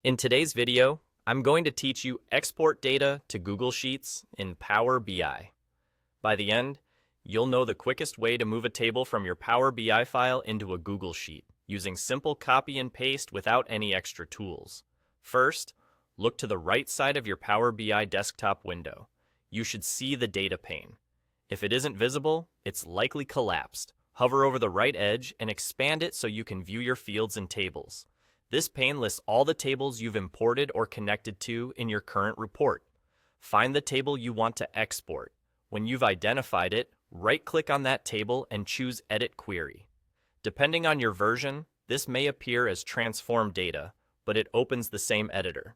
In today's video, I'm going to teach you export data to Google Sheets in Power BI. By the end, you'll know the quickest way to move a table from your Power BI file into a Google Sheet using simple copy and paste without any extra tools. First, look to the right side of your Power BI desktop window. You should see the data pane. If it isn't visible, it's likely collapsed. Hover over the right edge and expand it so you can view your fields and tables. This pane lists all the tables you've imported or connected to in your current report. Find the table you want to export. When you've identified it, right-click on that table and choose Edit Query. Depending on your version, this may appear as transform data, but it opens the same editor.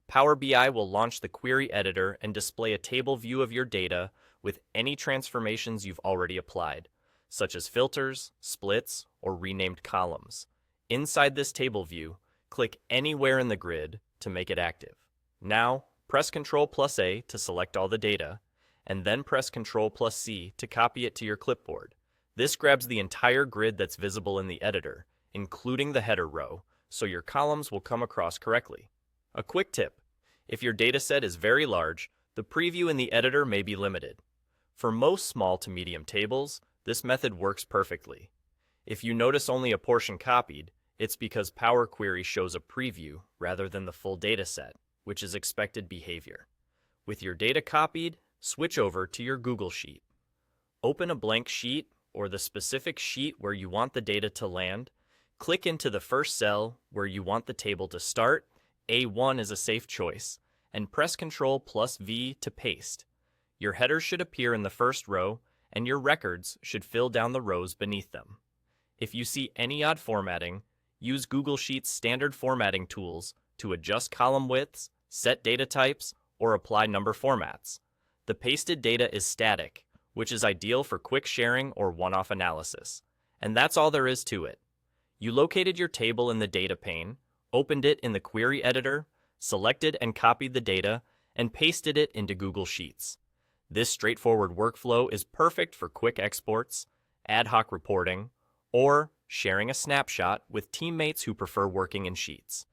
Power BI will launch the query editor and display a table view of your data with any transformations you've already applied, such as filters, splits, or renamed columns. Inside this table view, click anywhere in the grid to make it active. Now, press Ctrl+A to select all the data, and then press Ctrl+C to copy it to your clipboard. This grabs the entire grid that's visible in the editor, including the header row, so your columns will come across correctly. A quick tip: if your dataset is very large, the preview in the editor may be limited. For most small to medium tables, this method works perfectly. If you notice only a portion copied, it's because Power Query shows a preview rather than the full dataset, which is expected behavior. With your data copied, switch over to your Google Sheet. Open a blank sheet or the specific sheet where you want the data to land. Click into the first cell where you want the table to start. A1 is a safe choice, and press Ctrl+V to paste. Your headers should appear in the first row, and your records should fill down the rows beneath them. If you see any odd formatting, use Google Sheets' standard formatting tools to adjust column widths, set data types, or apply number formats. The pasted data is static, which is ideal for quick sharing or one-off analysis. And that's all there is to it. You located your table in the data pane, opened it in the query editor, selected and copied the data, and pasted it into Google Sheets. This straightforward workflow is perfect for quick exports, ad hoc reporting, or sharing a snapshot with teammates who prefer working in Sheets.